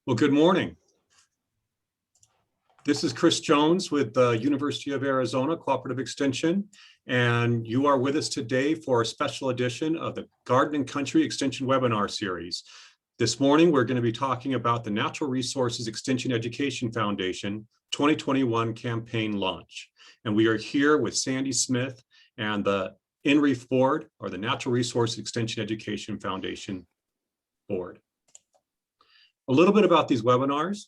Well, good morning. This is Chris Jones with the University of Arizona Cooperative Extension, and you are with us today for a special edition of the Garden and Country Extension webinar series. This morning, we're going to be talking about the Natural Resources Extension Education Foundation 2021 campaign launch. And we are here with Sandy Smith and the NREEF board, or the Natural Resources Extension Education Foundation board. A little bit about these webinars.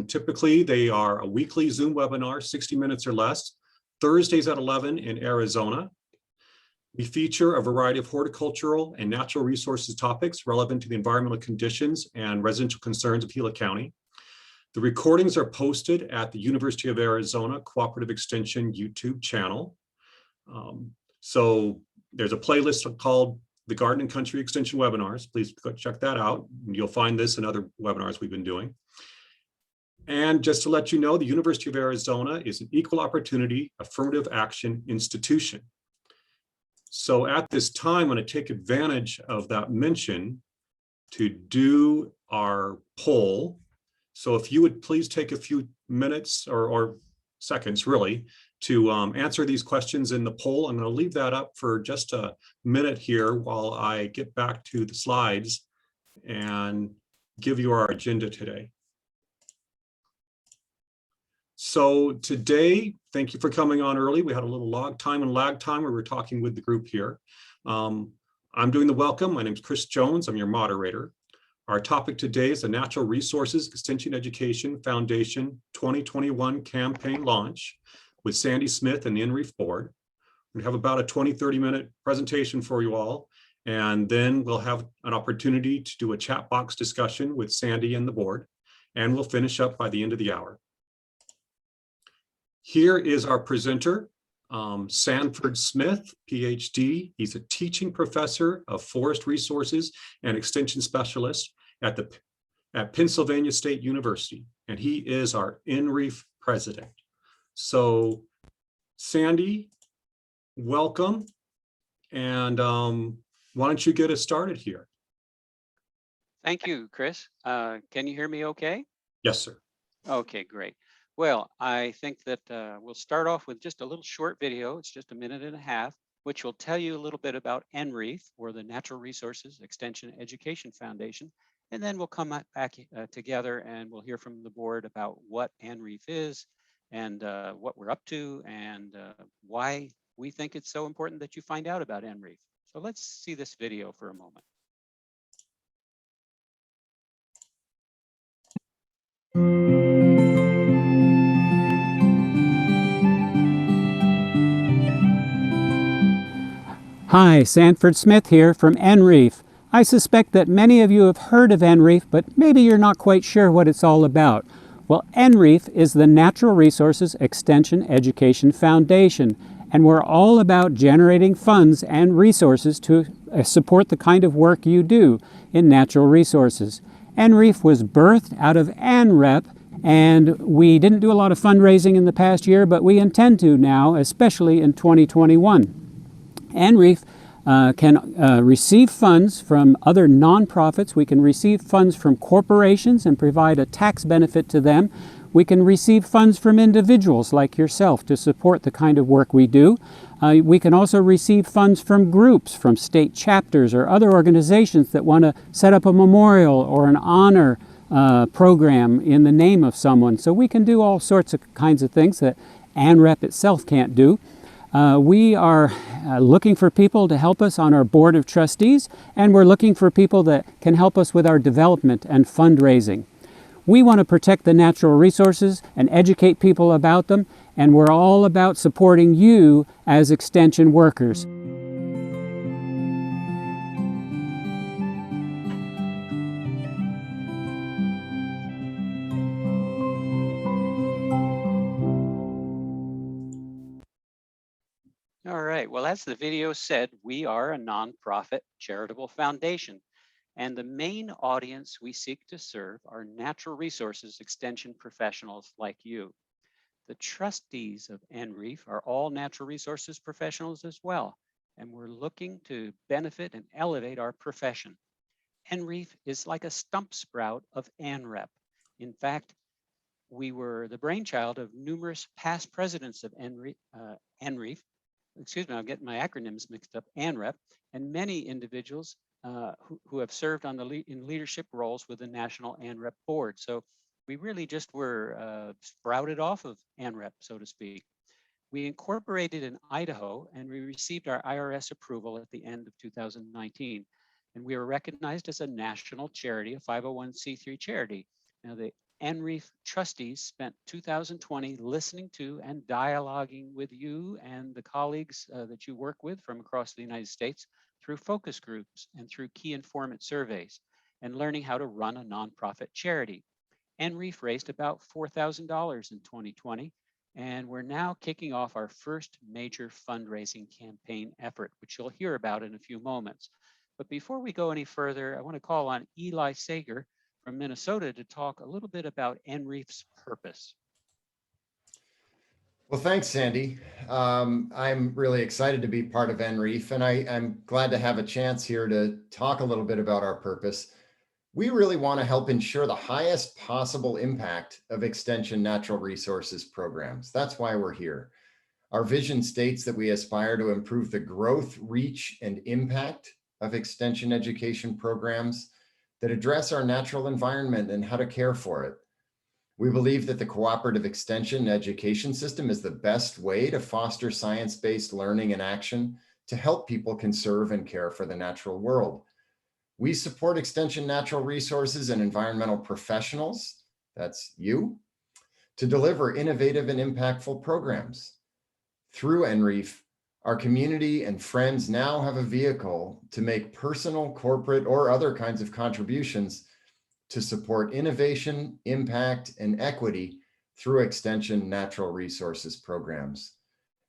Typically, they are a weekly Zoom webinar, 60 minutes or less, Thursdays at 11 in Arizona. We feature a variety of horticultural and natural resources topics relevant to the environmental conditions and residential concerns of Gila County. The recordings are posted at the University of Arizona Cooperative Extension YouTube channel. So there's a playlist called the Garden and Country Extension webinars. Please go check that out. You'll find this and other webinars we've been doing. And just to let you know, the University of Arizona is an equal opportunity affirmative action institution. So at this time, I'm going to take advantage of that mention to do our poll. So if you would please take a few minutes or seconds really to answer these questions in the poll. I'm going to leave that up for just a minute here while I get back to the slides and give you our agenda today. So today, thank you for coming on early. We had a little lag time where we're talking with the group here. I'm doing the welcome. My name is Chris Jones. I'm your moderator. Our topic today is the Natural Resources Extension Education Foundation 2021 campaign launch with Sandy Smith and the NREEF board. We have about a 20-30 minute presentation for you all, and then we'll have an opportunity to do a chat box discussion with Sandy and the board, and we'll finish up by the end of the hour. Here is our presenter, Sanford Smith, PhD. He's a teaching professor of forest resources and extension specialist at Pennsylvania State University, and he is our NREEF president. So Sandy, welcome. And why don't you get us started here? Thank you, Chris. Can you hear me okay? Yes, sir. Okay, great. Well, I think that we'll start off with just a little short video. It's just a minute and a half, which will tell you a little bit about NREEF, or the Natural Resources Extension Education Foundation. And then we'll come back together and we'll hear from the board about what NREEF is and what we're up to and why we think it's so important that you find out about NREEF. So let's see this video for a moment. Hi, Sanford Smith here from NREEF. I suspect that many of you have heard of NREEF, but maybe you're not quite sure what it's all about. Well, NREEF is the Natural Resources Extension Education Foundation, and we're all about generating funds and resources to support the kind of work you do in natural resources. NREEF was birthed out of NREP, and we didn't do a lot of fundraising in the past year, but we intend to now, especially in 2021. NREEF can receive funds from other nonprofits. We can receive funds from corporations and provide a tax benefit to them. We can receive funds from individuals like yourself to support the kind of work we do. We can also receive funds from groups, from state chapters or other organizations that want to set up a memorial or an honor program in the name of someone. So we can do all sorts of kinds of things that NREP itself can't do. We are looking for people to help us on our board of trustees, and we're looking for people that can help us with our development and fundraising. We want to protect the natural resources and educate people about them, and we're all about supporting you as extension workers. All right, well, as the video said, we are a nonprofit charitable foundation, and the main audience we seek to serve are natural resources extension professionals like you. The trustees of NREEF are all natural resources professionals as well, and we're looking to benefit and elevate our profession. NREEF is like a stump sprout of NREP. In fact, we were the brainchild of numerous past presidents of NREEF. Excuse me, I'm getting my acronyms mixed up, NREP, and many individuals who have served on in leadership roles with the National NREP Board. So we really just were sprouted off of NREP, so to speak. We incorporated in Idaho, and we received our IRS approval at the end of 2019. And we were recognized as a national charity, a 501c3 charity. Now, the NREEF trustees spent 2020 listening to and dialoguing with you and the colleagues that you work with from across the United States through focus groups and through key informant surveys, and learning how to run a nonprofit charity. NREEF raised about $4,000 in 2020, and we're now kicking off our first major fundraising campaign effort, which you'll hear about in a few moments. But before we go any further, I want to call on Eli Sager from Minnesota to talk a little bit about NREEF's purpose. Well, thanks, Sandy. I'm really excited to be part of NREEF, and I'm glad to have a chance here to talk a little bit about our purpose. We really want to help ensure the highest possible impact of Extension natural resources programs. That's why we're here. Our vision states that we aspire to improve the growth, reach, and impact of Extension education programs that address our natural environment and how to care for it. We believe that the cooperative extension education system is the best way to foster science-based learning and action to help people conserve and care for the natural world. We support Extension natural resources and environmental professionals, that's you, to deliver innovative and impactful programs. Through NREEF, our community and friends now have a vehicle to make personal, corporate, or other kinds of contributions to support innovation, impact, and equity through Extension natural resources programs.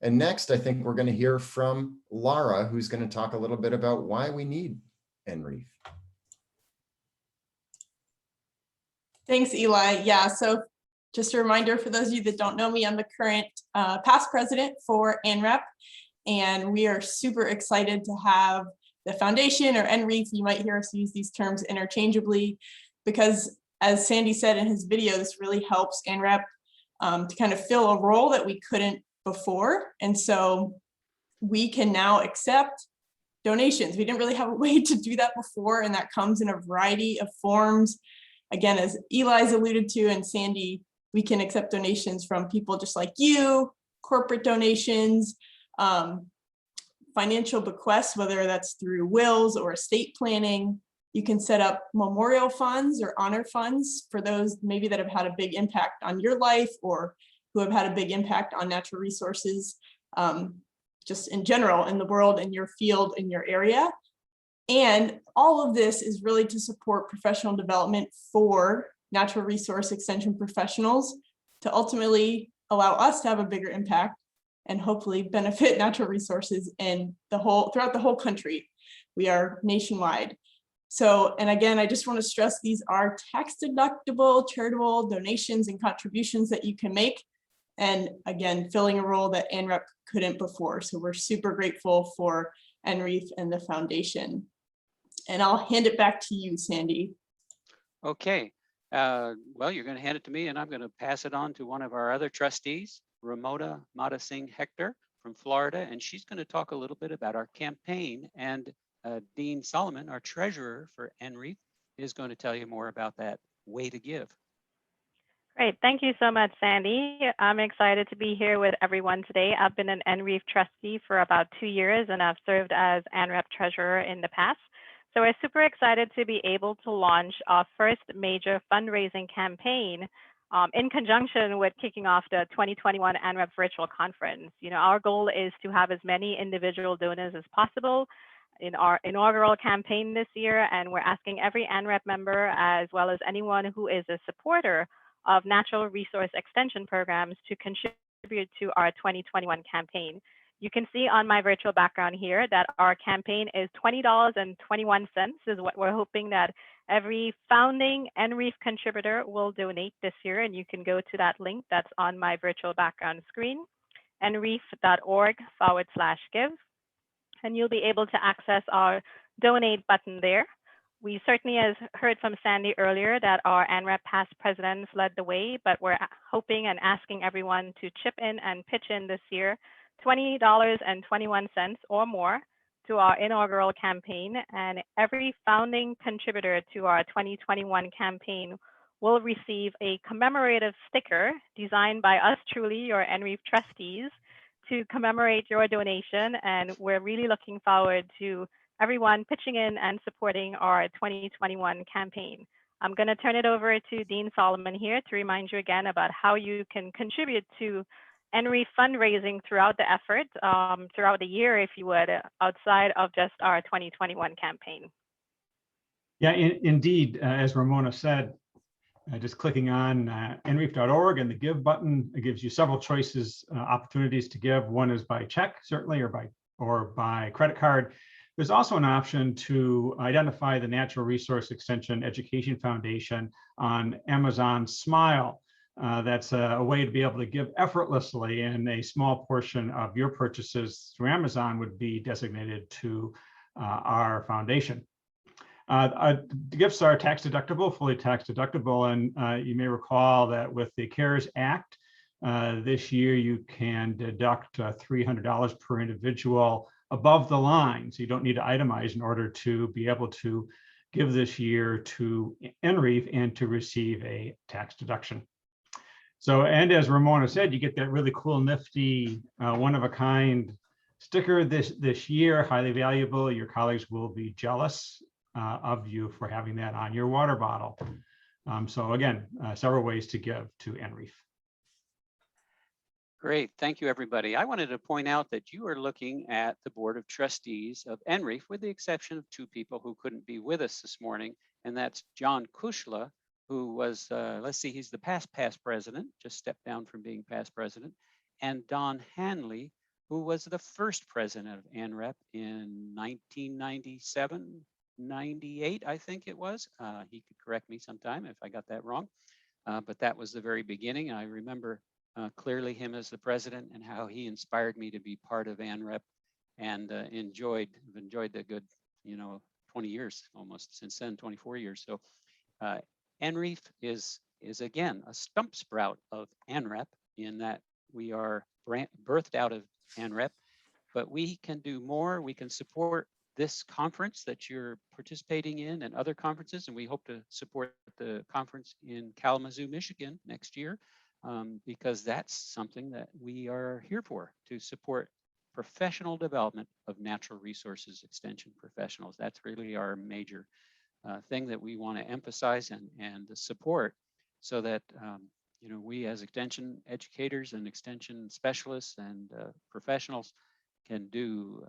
And next, I think we're going to hear from Lara, who's going to talk a little bit about why we need NREEF. Thanks, Eli. Yeah, so just a reminder for those of you that don't know me, I'm the current past president for NREP, and we are super excited to have the foundation, or NREEF. You might hear us use these terms interchangeably, because as Sandy said in his video, this really helps NREP to kind of fill a role that we couldn't before. And so we can now accept donations. We didn't really have a way to do that before, and that comes in a variety of forms. Again, as Eli's alluded to and Sandy, we can accept donations from people just like you, corporate donations, financial bequests, whether that's through wills or estate planning. You can set up memorial funds or honor funds for those maybe that have had a big impact on your life or who have had a big impact on natural resources, just in general in the world, in your field, in your area. And all of this is really to support professional development for natural resource extension professionals to ultimately allow us to have a bigger impact and hopefully benefit natural resources in throughout the whole country. We are nationwide. So, and again, I just want to stress these are tax deductible charitable donations and contributions that you can make. And again, filling a role that NREP couldn't before. So we're super grateful for NREEF and the foundation. And I'll hand it back to you, Sandy. Okay, well, you're going to hand it to me, and I'm going to pass it on to one of our other trustees, Ramona Madasingh Hector from Florida, and she's going to talk a little bit about our campaign. And Dean Solomon, our treasurer for NREEF, is going to tell you more about that way to give. Great, thank you so much, Sandy. I'm excited to be here with everyone today. I've been an NREEF trustee for about 2 years, and I've served as NREP treasurer in the past. So we're super excited to be able to launch our first major fundraising campaign in conjunction with kicking off the 2021 NREP virtual conference. You know, our goal is to have as many individual donors as possible in our inaugural campaign this year, and we're asking every NREP member, as well as anyone who is a supporter of natural resource extension programs, to contribute to our 2021 campaign. You can see on my virtual background here that our campaign is $20.21 is what we're hoping that every founding NREEF contributor will donate this year. And you can go to that link that's on my virtual background screen, nreef.org/give. And you'll be able to access our donate button there. We certainly has heard from Sandy earlier that our NREP past presidents led the way, but we're hoping and asking everyone to chip in and pitch in this year, $20.21 or more to our inaugural campaign, and every founding contributor to our 2021 campaign will receive a commemorative sticker designed by us truly, your NREEF trustees, to commemorate your donation. And we're really looking forward to everyone pitching in and supporting our 2021 campaign. I'm going to turn it over to Dean Solomon here to remind you again about how you can contribute to NREEF fundraising throughout the effort, throughout the year, if you would, outside of just our 2021 campaign. Yeah, indeed, as Ramona said, just clicking on nreef.org and the give button, it gives you several choices, opportunities to give. One is by check, certainly, or by credit card. There's also an option to identify the Natural Resource Extension Education Foundation on Amazon Smile. That's a way to be able to give effortlessly, and a small portion of your purchases through Amazon would be designated to our foundation. The gifts are tax deductible, fully tax deductible, and you may recall that with the CARES Act, this year you can deduct $300 per individual above the line. So you don't need to itemize in order to be able to give this year to NREEF and to receive a tax deduction. So, and as Ramona said, you get that really cool, nifty, one-of-a-kind sticker this year, highly valuable. Your colleagues will be jealous of you for having that on your water bottle. So again, several ways to give to NREEF. Great, thank you, everybody. I wanted to point out that you are looking at the Board of Trustees of NREEF, with the exception of two people who couldn't be with us this morning, and that's John Kushla, who was, let's see, he's the past president, just stepped down from being past president, and Don Hanley, who was the first president of NREP in 1997, 98, I think it was. He could correct me sometime if I got that wrong, but that was the very beginning. I remember clearly him as the president and how he inspired me to be part of NREP, and enjoyed the good, 20 years almost since then, 24 years. So NREEF is again a stump sprout of NREP, in that we are birthed out of NREP, but we can do more. We can support this conference that you're participating in and other conferences, and we hope to support the conference in Kalamazoo, Michigan next year, because that's something that we are here for, to support professional development of natural resources extension professionals. That's really our major thing that we want to emphasize and support, so that we as extension educators and extension specialists and professionals can do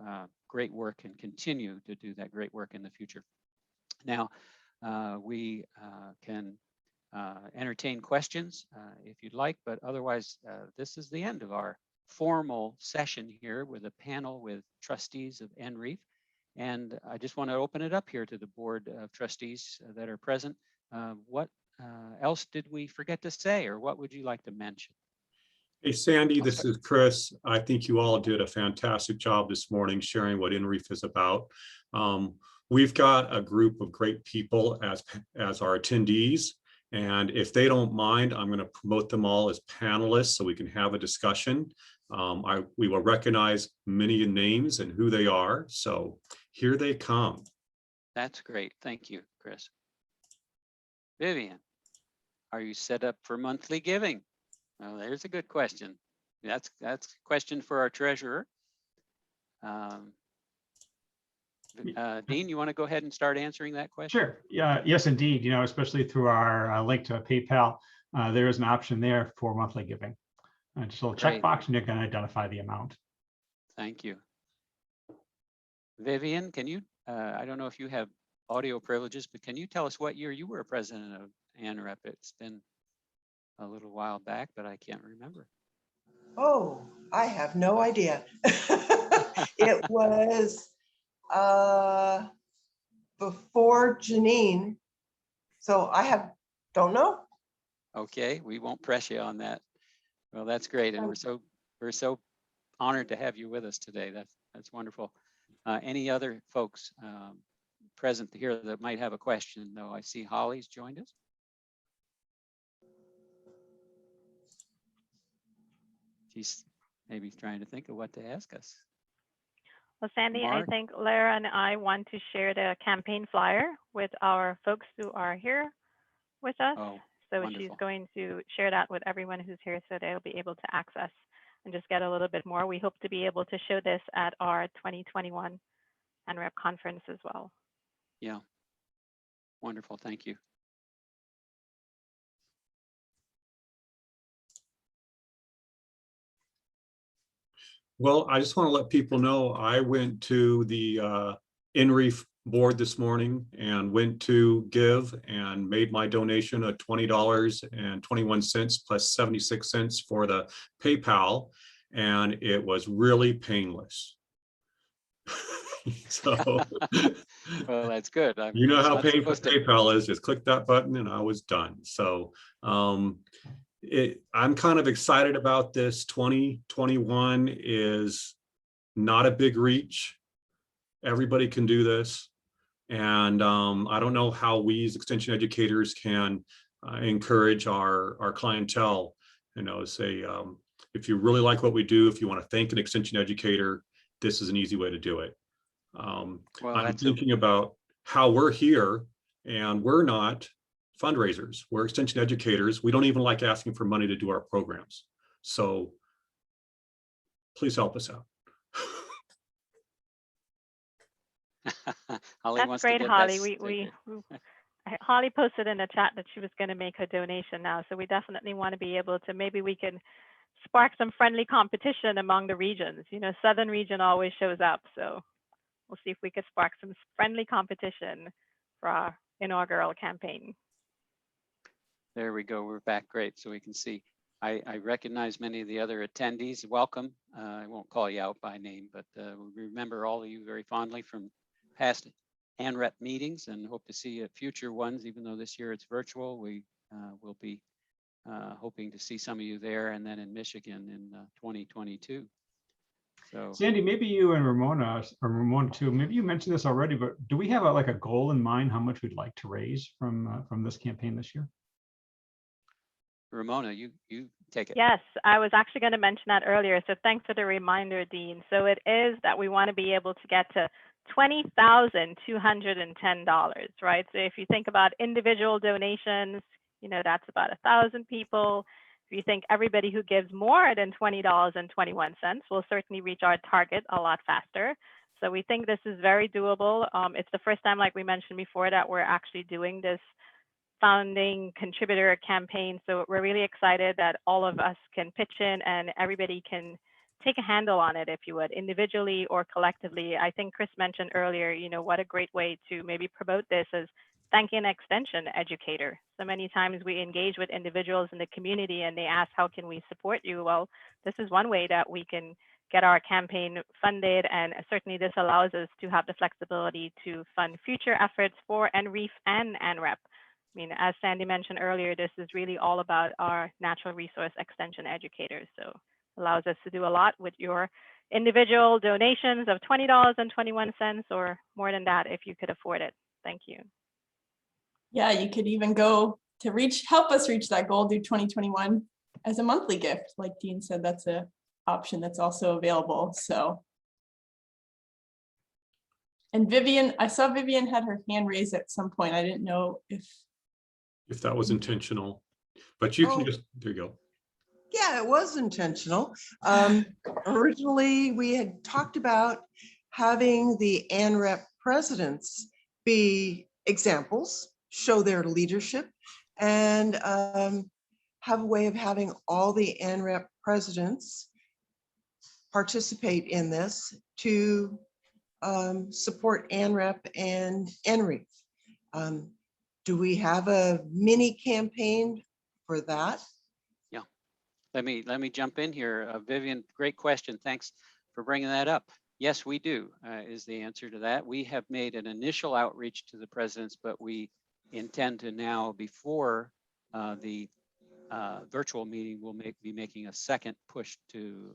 great work and continue to do that great work in the future. Now, we can entertain questions if you'd like, but otherwise, this is the end of our formal session here with a panel with trustees of NREEF. And I just want to open it up here to the Board of Trustees that are present. What else did we forget to say, or what would you like to mention? Hey, Sandy, this is Chris. I think you all did a fantastic job this morning sharing what NREEF is about. We've got a group of great people as our attendees, and if they don't mind, I'm going to promote them all as panelists so we can have a discussion. We will recognize many names and who they are, so here they come. That's great. Thank you, Chris. Vivian, are you set up for monthly giving? Well, there's a good question. That's a question for our treasurer. Dean, you want to go ahead and start answering that question? Sure. Yeah. Yes, indeed. Especially through our link to PayPal, there is an option there for monthly giving. Just a little checkbox, and you can identify the amount. Thank you. Vivian, can you? I don't know if you have audio privileges, but can you tell us what year you were president of NREP? It's been a little while back, but I can't remember. Oh, I have no idea. It was before Janine, so don't know. Okay, we won't press you on that. Well, that's great, and we're so honored to have you with us today. That's wonderful. Any other folks present here that might have a question, though. I see Holly's joined us. She's maybe trying to think of what to ask us. Well, Sandy, I Mark? think Lara and I want to share the campaign flyer with our folks who are here with us. Oh, So wonderful. she's going to share that with everyone who's here so they'll be able to access and just get a little bit more. We hope to be able to show this at our 2021 NREP conference as well. Yeah. Wonderful. Thank you. Well, I just want to let people know I went to the NREEF board this morning and went to give and made my donation of $20.21 plus 76 cents for the PayPal, and it was really painless. So Well, that's good. you know It's how not painful supposed to- PayPal is. Just click that button and I was done. So I'm kind of excited about this. 2021 is not a big reach. Everybody can do this. And I don't know how we as extension educators can encourage our clientele, say, if you really like what we do, if you want to thank an extension educator, this is an easy way to do it. Well, I'm that's thinking about how we're here, and we're not fundraisers. We're extension educators. We don't even like asking for money to do our programs. So please help us out. Holly That's wants great, to get Holly. that. Holly posted in the chat that she was going to make her donation now. So we definitely want to be able to, maybe we can spark some friendly competition among the regions. Southern region always shows up. So we'll see if we could spark some friendly competition for our inaugural campaign. There we go. We're back. Great. So we can see. I recognize many of the other attendees. Welcome. I won't call you out by name, but we remember all of you very fondly from past NREP meetings and hope to see you at future ones. Even though this year it's virtual, we will be hoping to see some of you there and then in Michigan in 2022. So Sandy, maybe you and Ramona, or Ramona too, maybe you mentioned this already, but do we have like a goal in mind how much we'd like to raise from this campaign this year? Ramona, you take it. Yes, I was actually going to mention that earlier. So thanks for the reminder, Dean. So it is that we want to be able to get to $20,210, right? So if you think about individual donations, that's about 1,000 people. If you think everybody who gives more than $20.21 will certainly reach our target a lot faster. So we think this is very doable. It's the first time, like we mentioned before, that we're actually doing this founding contributor campaign. So we're really excited that all of us can pitch in and everybody can take a handle on it, if you would, individually or collectively. I think Chris mentioned earlier, what a great way to maybe promote this as thanking an extension educator. So many times we engage with individuals in the community and they ask, how can we support you? Well, this is one way that we can get our campaign funded. And certainly this allows us to have the flexibility to fund future efforts for NREEF and NREP. I mean, as Sandy mentioned earlier, this is really all about our natural resource extension educators. So it allows us to do a lot with your individual donations of $20.21 or more than that if you could afford it. Thank you. Yeah, you could even go to help us reach that goal, do 2021 as a monthly gift. Like Dean said, that's an option that's also available. So, and Vivian, I saw Vivian had her hand raised at some point. I didn't know if that was intentional, but you can just, there you go. Yeah, it was intentional. Originally, we had talked about having the NREP presidents be examples, show their leadership, and have a way of having all the NREP presidents participate in this to support NREP and NREEF. Do we have a mini campaign for that? Yeah, let me jump in here. Vivian, great question. Thanks for bringing that up. Yes, we do, is the answer to that. We have made an initial outreach to the presidents, but we intend to now, before the virtual meeting, we'll be making a second push to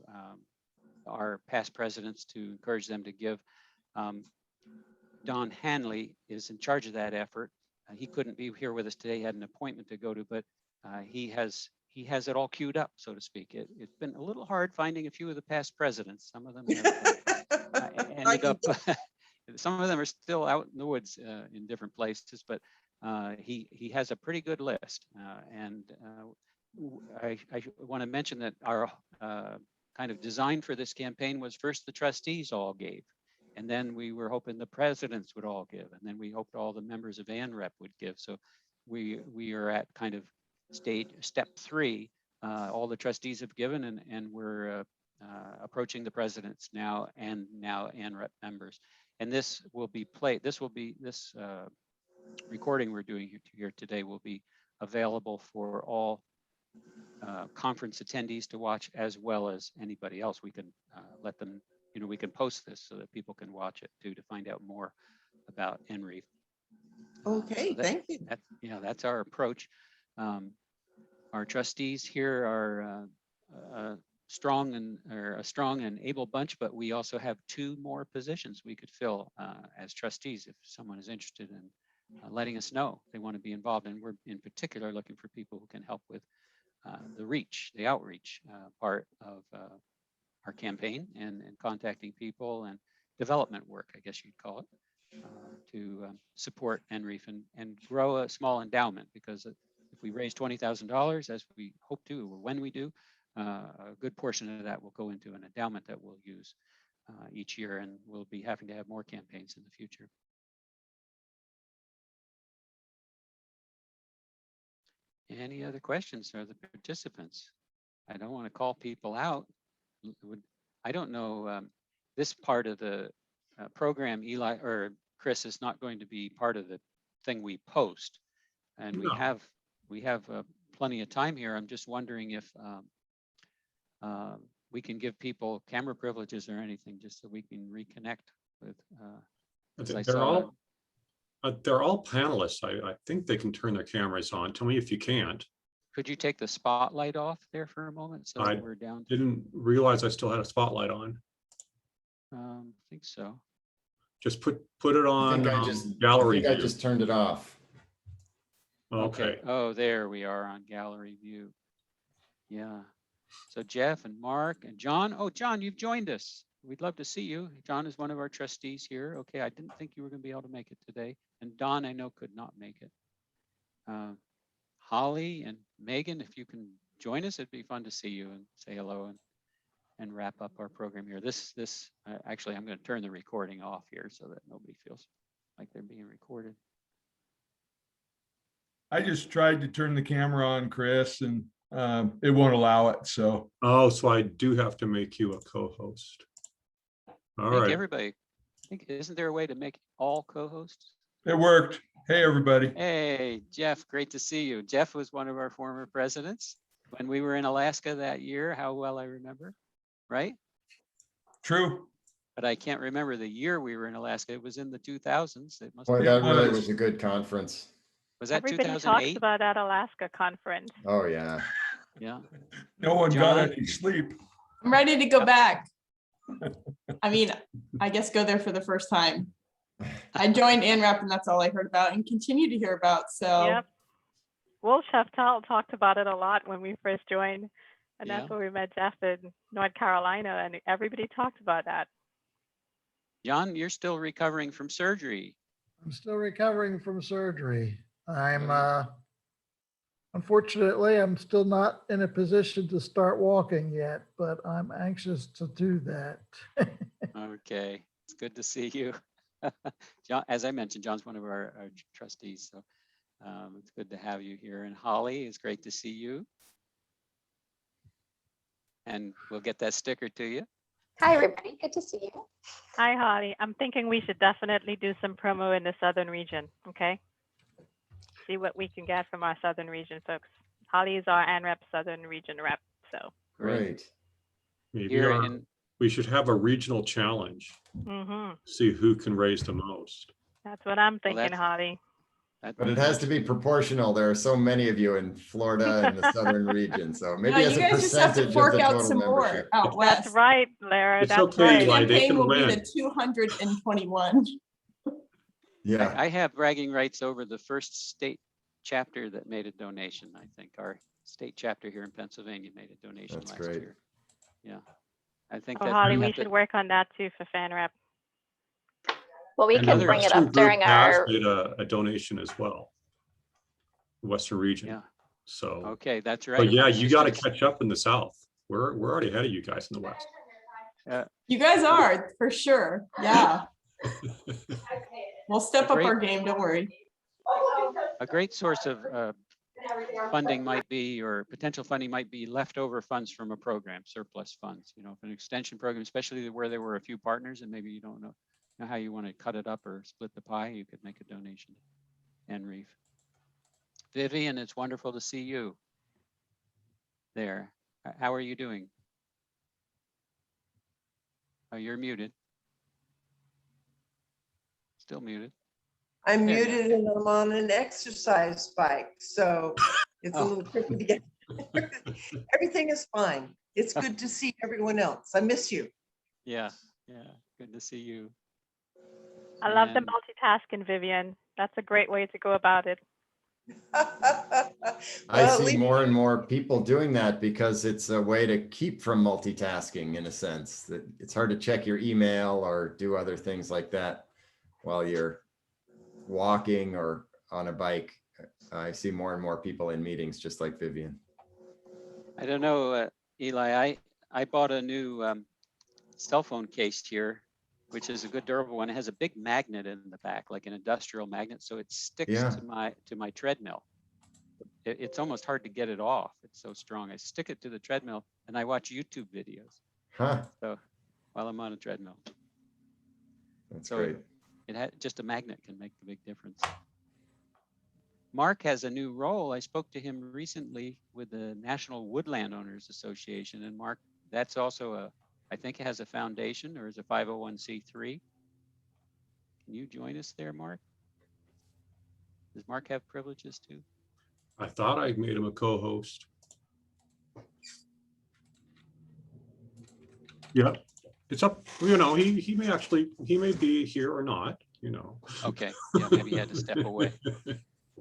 our past presidents to encourage them to give. Don Hanley is in charge of that effort. He couldn't be here with us today, he had an appointment to go to, but he has it all queued up, so to speak. It's been a little hard finding a few of the past presidents. Some of them have ended up, some of them are still out in the woods in different places, but he has a pretty good list. I want to mention that our kind of design for this campaign was first the trustees all gave, and then we were hoping the presidents would all give, and then we hoped all the members of ANREP would give. So we are at kind of step 3. All the trustees have given, and we're approaching the presidents now, and now ANREP members. And this will be played. This recording we're doing here today will be available for all conference attendees to watch, as well as anybody else. We can let them, we can post this so that people can watch it too, to find out more about NREEF. Okay, thank you. That's our approach. Our trustees here are a strong and able bunch, but we also have 2 more positions we could fill as trustees if someone is interested in letting us know they want to be involved. And we're in particular looking for people who can help with the outreach part of our campaign, and contacting people and development work, I guess you'd call it, to support NREEF and grow a small endowment, because if we raise $20,000, as we hope to, or when we do, a good portion of that will go into an endowment that we'll use each year, and we'll be having to have more campaigns in the future. Any other questions for the participants? I don't want to call people out. I don't know, this part of the program, Eli or Chris, is not going to be part of the thing we post. And No. we have plenty of time here. I'm just wondering if we can give people camera privileges or anything, just so we can reconnect with. They're all panelists. I think they can turn their cameras on. Tell me if you can't. Could you take the spotlight off there for a moment, so that we're down? Didn't realize I still had a spotlight on. I think so. Just put it on gallery view. I just turned it off. Okay. Oh, there we are on gallery view. Yeah. So Jeff and Mark and John. Oh, John, you've joined us. We'd love to see you. John is one of our trustees here. Okay, I didn't think you were going to be able to make it today. And Don, I know, could not make it. Holly and Megan, if you can join us, it'd be fun to see you and say hello and wrap up our program here. Actually, I'm going to turn the recording off here so that nobody feels like they're being recorded. I just tried to turn the camera on, Chris, and it won't allow it. So I do have to make you a co-host. All right. Everybody, isn't there a way to make all co-hosts? it worked. Hey, everybody. Hey, Jeff, great to see you. Jeff was one of our former presidents when we were in Alaska that year. How well I remember, right? True. But I can't remember the year we were in Alaska. It was in the 2000s. It must Boy, be. that really was a good conference. Was that Everybody 2008? talks about that Alaska conference. Oh, yeah. Yeah. No one John? got any sleep. I'm ready to go back. I mean, I guess go there for the first time. I joined ANREP and that's all I heard about and continue to hear about. So Yep. Will Sheftel talked about it a lot when we first joined. And Yeah. that's where we met Jeff in North Carolina, and everybody talked about that. John, you're still recovering from surgery. I'm still recovering from surgery. Unfortunately, I'm still not in a position to start walking yet, but I'm anxious to do that. Okay, it's good to see you. John, as I mentioned, John's one of our trustees, so it's good to have you here. And Holly, it's great to see you. And we'll get that sticker to you. Hi, everybody. Good to see you. Hi, Holly. I'm thinking we should definitely do some promo in the Southern region, okay? See what we can get from our Southern region folks. Holly is our ANREP Southern region rep, so. Great. Maybe Here we should have a regional challenge. See who can raise the most. That's what I'm thinking, that's- Holly. But it has to be proportional. There are so many of you in Florida and the southern region. So maybe no, as you a guys just have percentage to of fork the out total some more membership. out west. That's right, Lara. It's That's okay, right. Eli. They Campaign can will be win. the 221. Yeah, I have bragging rights over the first state chapter that made a donation. I think our state chapter here in Pennsylvania made a donation That's last great. year. Yeah, I think Oh, that Holly, we we have should to, work on that too for FanRep. Well, we And can the bring it Western up group during has our, made a donation as well, the Western region. yeah. So, Okay, that's right. but yeah, I was you just got to gonna catch up in the South. We're already ahead of you guys in the West. You guys are, for sure. Yeah, we'll step up our game, don't worry. A great source of funding might be, or potential funding might be leftover funds from a program, surplus funds, you know, if an extension program, especially where there were a few partners and maybe you don't know how you want to cut it up or split the pie, you could make a donation to NREEF. Vivian, it's wonderful to see you there. How are you doing? Oh, you're muted. Still muted. I'm There you muted and I'm on an exercise bike, so it's a Oh. little tricky to get. Everything is fine. It's good to see everyone else. I miss you. Yeah, good to see you. I love the And- multitasking, Vivian. That's a great way to go about it. I Well, at see least- more and more people doing that because it's a way to keep from multitasking in a sense that it's hard to check your email or do other things like that while you're walking or on a bike. I see more and more people in meetings just like Vivian. I don't know, Eli, I bought a new cell phone case here, which is a good durable one. It has a big magnet in the back, like an industrial magnet. So it sticks Yeah. to my treadmill. It's almost hard to get it off. It's so strong. I stick it to the treadmill and I watch YouTube videos. Huh, So while I'm on a treadmill, that's So great. it had just a magnet can make a big difference. Mark has a new role. I spoke to him recently with the National Woodland Owners Association, and Mark, that's also I think it has a foundation or is a 501c3. Can you join us there, Mark? Does Mark have privileges too? I thought I made him a co-host. Yeah, it's up, you know, he may be here or not, you know. Okay, yeah, maybe he had to step away.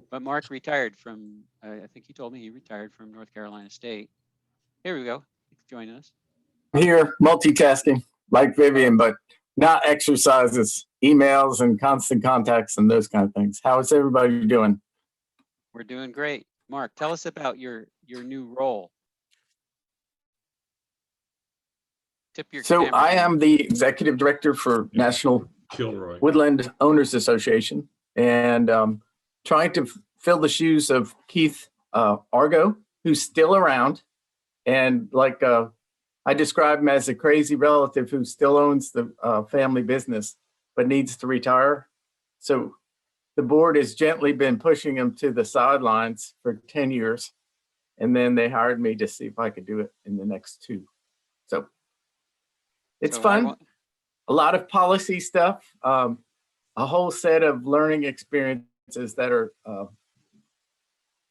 But Mark retired from, I think he told me he retired from North Carolina State. Here we go, he's joining us. Here, multitasking like Vivian, but not exercises, emails and constant contacts and those kind of things. How is everybody doing? We're doing great. Mark, tell us about your new role. Tip your So camera I down. am the executive director for National Kilroy. Woodland Owners Association, and trying to fill the shoes of Keith Argo, who's still around. And like I describe him as a crazy relative who still owns the family business, but needs to retire. So the board has gently been pushing him to the sidelines for 10 years. And then they hired me to see if I could do it in the next 2. So it's So fun. A lot of policy stuff, a whole set of learning experiences that are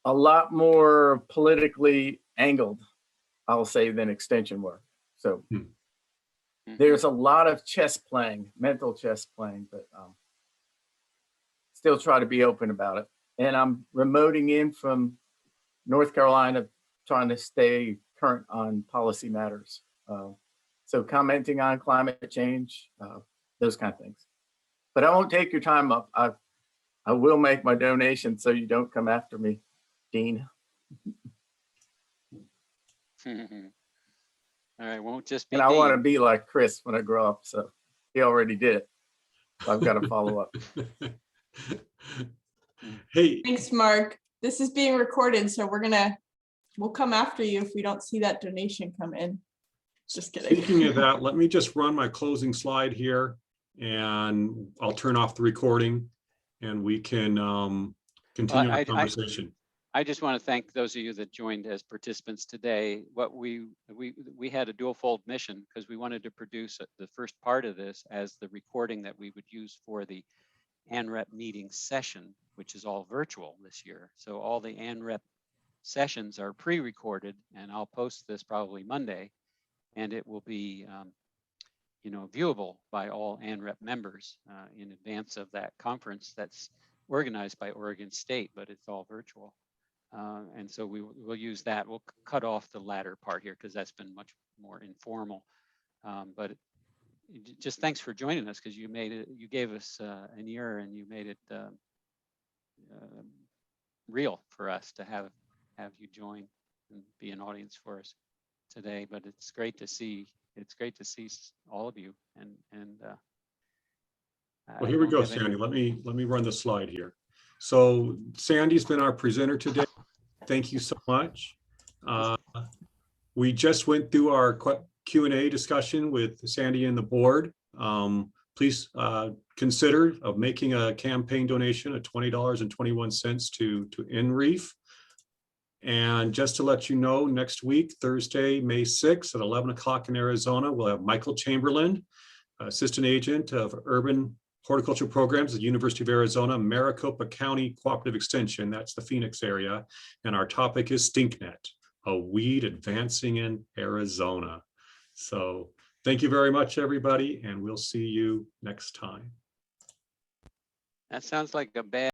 a lot more politically angled, I'll say, than extension work. So there's a lot of chess playing, mental chess playing, but still try to be open about it. And I'm remoting in from North Carolina, trying to stay current on policy matters. So commenting on climate change, those kind of things. But I won't take your time up. I will make my donation so you don't come after me, Dean. All right, won't just be And I want to Dean. be like Chris when I grow up. So he already did it. So I've got to follow up. Hey, Thanks, Mark. This is being recorded, so we'll come after you if we don't see that donation come in. Just kidding. speaking of that, let me just run my closing slide here and I'll turn off the recording and we can continue our conversation. I just want to thank those of you that joined as participants today. What we had a dual fold mission because we wanted to produce the first part of this as the recording that we would use for the ANREP meeting session, which is all virtual this year. So all the ANREP sessions are pre-recorded and I'll post this probably Monday and it will be viewable by all ANREP members in advance of that conference that's organized by Oregon State, but it's all virtual. And so we'll use that. We'll cut off the latter part here because that's been much more informal. But just thanks for joining us, because you made it. You gave us an ear and you made it real for us to have you join and be an audience for us today. But it's great to see. It's great to see all of you. Well, here we go, Sandy. Let me run the slide here. So Sandy's been our presenter today. Thank you so much. We just went through our Q&A discussion with Sandy and the board. Please consider of making a campaign donation of $20.21 to NREEF. And just to let you know, next week, Thursday, May 6th at 11 o'clock in Arizona, we'll have Michael Chamberlain, Assistant Agent of Urban Horticulture Programs at the University of Arizona, Maricopa County Cooperative Extension. That's the Phoenix area. And our topic is stinknet, a weed advancing in Arizona. So thank you very much, everybody, and we'll see you next time. That sounds like a bad